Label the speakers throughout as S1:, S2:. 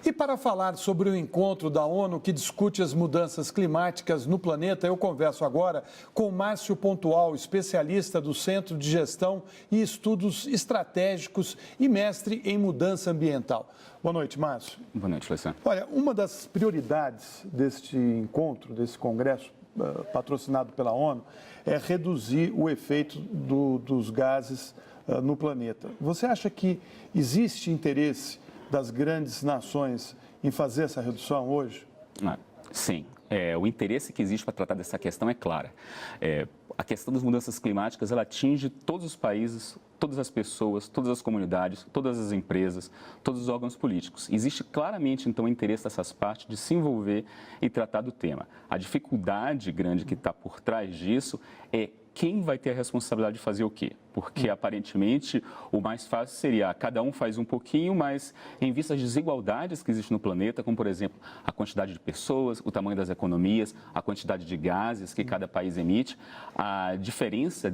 S1: E para falar sobre o encontro da ONU que discute as mudanças climáticas no planeta, eu converso agora com Márcio Pontual, especialista do Centro de Gestão e Estudos Estratégicos e mestre em mudança ambiental. Boa noite, Márcio.
S2: Boa noite, Alessandro.
S1: Olha, uma das prioridades deste encontro, desse congresso patrocinado pela ONU, é reduzir o efeito dos gases no planeta. Você acha que existe interesse das grandes nações em fazer essa redução hoje?
S2: Sim. O interesse que existe para tratar dessa questão é clara. A questão das mudanças climáticas, ela atinge todos os países, todas as pessoas, todas as comunidades, todas as empresas, todos os órgãos políticos. Existe claramente, então, o interesse dessas partes de se envolver e tratar do tema. A dificuldade grande que está por trás disso é quem vai ter a responsabilidade de fazer o quê? Porque, aparentemente, o mais fácil seria cada um faz um pouquinho, mas em vista às desigualdades que existem no planeta, como, por exemplo, a quantidade de pessoas, o tamanho das economias, a quantidade de gases que cada país emite, a diferença,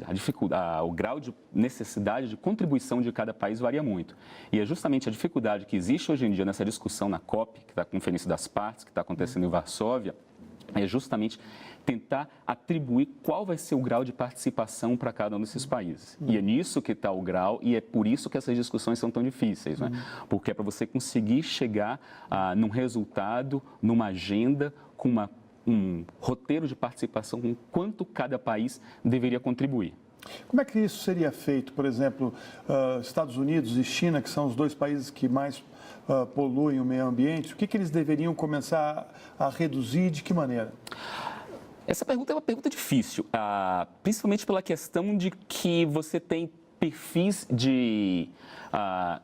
S2: o grau de necessidade de contribuição de cada país varia muito. E é justamente a dificuldade que existe hoje em dia nessa discussão na COP, que está a Conferência das Partes, que está acontecendo em Varsóvia, é justamente tentar atribuir qual vai ser o grau de participação para cada um desses países. E é nisso que está o grau e é por isso que essas discussões são tão difíceis, né? Porque é para você conseguir chegar num resultado, numa agenda, com um roteiro de participação, com quanto cada país deveria contribuir.
S1: Como é que isso seria feito? Por exemplo, Estados Unidos e China, que são os dois países que mais poluem o meio ambiente, o que eles deveriam começar a reduzir e de que maneira?
S2: Essa pergunta é uma pergunta difícil, principalmente pela questão de que você tem perfis de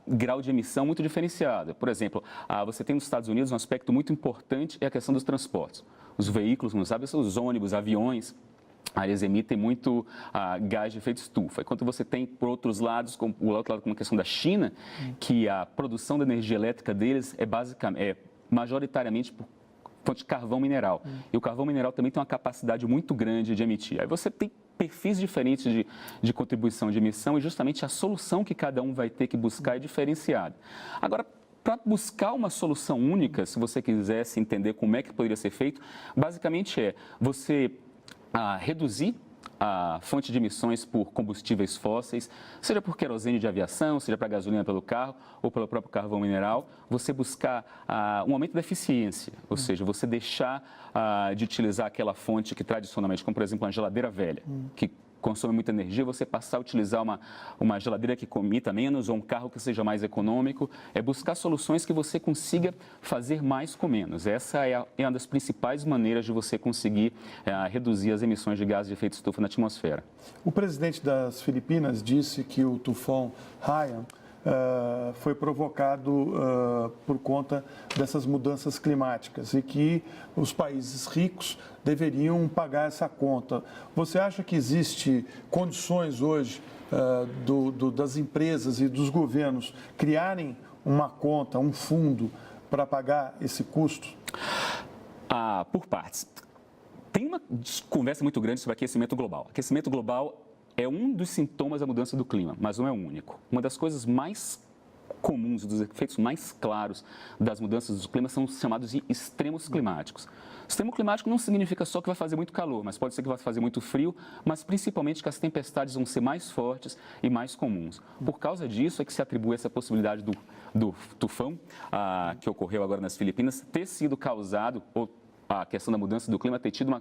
S2: grau de emissão muito diferenciado. Por exemplo, você tem nos Estados Unidos um aspecto muito importante, é a questão dos transportes. Os veículos, não sabe, são os ônibus, aviões. Eles emitem muito gás de efeito estufa. Enquanto você tem, por outros lados, como a questão da China, que a produção da energia elétrica deles é majoritariamente por fonte de carvão mineral. E o carvão mineral também tem uma capacidade muito grande de emitir. Aí você tem perfis diferentes de contribuição de emissão e justamente a solução que cada um vai ter que buscar é diferenciada. Agora, para buscar uma solução única, se você quisesse entender como é que poderia ser feito, basicamente você reduzir a fonte de emissões por combustíveis fósseis, seja por querosene de aviação, seja para gasolina pelo carro ou pelo próprio carvão mineral, você buscar um aumento da eficiência, ou seja, você deixar de utilizar aquela fonte que tradicionalmente, como por exemplo uma geladeira velha, que consome muita energia, você passar a utilizar uma geladeira que emita menos ou um carro que seja mais econômico, é buscar soluções que você consiga fazer mais com menos. Essa é uma das principais maneiras de você conseguir reduzir as emissões de gases de efeito estufa na atmosfera.
S1: O presidente das Filipinas disse que o tufão Haiyan foi provocado por conta dessas mudanças climáticas e que os países ricos deveriam pagar essa conta. Você acha que existe condições hoje das empresas e dos governos criarem uma conta, um fundo para pagar esse custo?
S2: Por partes. Tem uma conversa muito grande sobre aquecimento global. Aquecimento global é um dos sintomas da mudança do clima, mas não é o único. Uma das coisas mais comuns, dos efeitos mais claros das mudanças do clima são os chamados de extremos climáticos. Extremo climático não significa só que vai fazer muito calor, mas pode ser que vai fazer muito frio, mas principalmente que as tempestades vão ser mais fortes e mais comuns. Por causa disso é que se atribui essa possibilidade do tufão que ocorreu agora nas Filipinas ter sido causado ou a questão da mudança do clima ter tido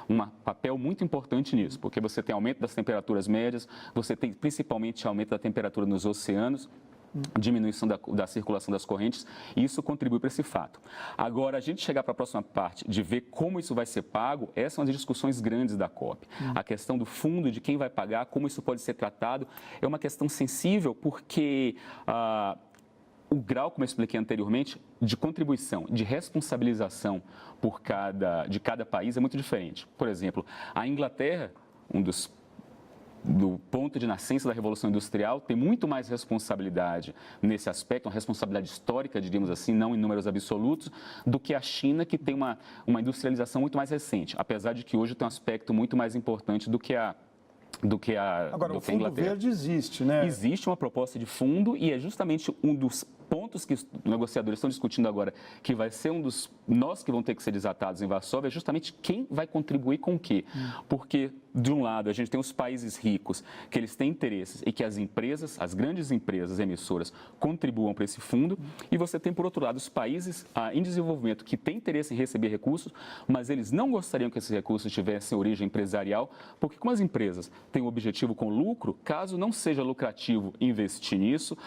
S2: um papel muito importante nisso, porque você tem aumento das temperaturas médias, você tem principalmente aumento da temperatura nos oceanos, diminuição da circulação das correntes, e isso contribui para esse fato. Agora, a gente chegar para a próxima parte de ver como isso vai ser pago, essas são as discussões grandes da COP. A questão do fundo, de quem vai pagar, como isso pode ser tratado, é uma questão sensível porque o grau, como eu expliquei anteriormente, de contribuição, de responsabilização de cada país é muito diferente. Por exemplo, a Inglaterra, do ponto de nascença da Revolução Industrial, tem muito mais responsabilidade nesse aspecto, uma responsabilidade histórica, diríamos assim, não em números absolutos, do que a China, que tem uma industrialização muito mais recente, apesar de que hoje tem um aspecto muito mais importante do que a
S1: Agora, o Fundo Verde existe, né?
S2: Existe uma proposta de fundo e é justamente um dos pontos que os negociadores estão discutindo agora, que vai ser um dos nós que vão ter que ser desatados em Varsóvia, é justamente quem vai contribuir com o quê. Porque, de um lado, a gente tem os países ricos, que eles têm interesses e que as empresas, as grandes empresas emissoras, contribuam para esse fundo, e você tem, por outro lado, os países em desenvolvimento que têm interesse em receber recursos, mas eles não gostariam que esses recursos tivessem origem empresarial, porque como as empresas têm um objetivo com lucro, caso não seja lucrativo investir nisso,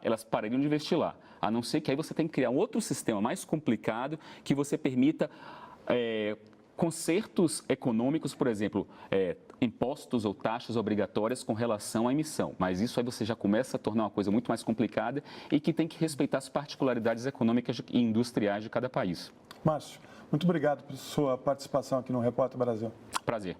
S2: elas parariam de investir lá. A não ser que aí você tem que criar um outro sistema mais complicado que você permita consertos econômicos, por exemplo, impostos ou taxas obrigatórias com relação à emissão. Mas isso aí você já começa a tornar uma coisa muito mais complicada e que tem que respeitar as particularidades econômicas e industriais de cada país.
S1: Márcio, muito obrigado por sua participação aqui no Repórter Brasil.
S2: Prazer.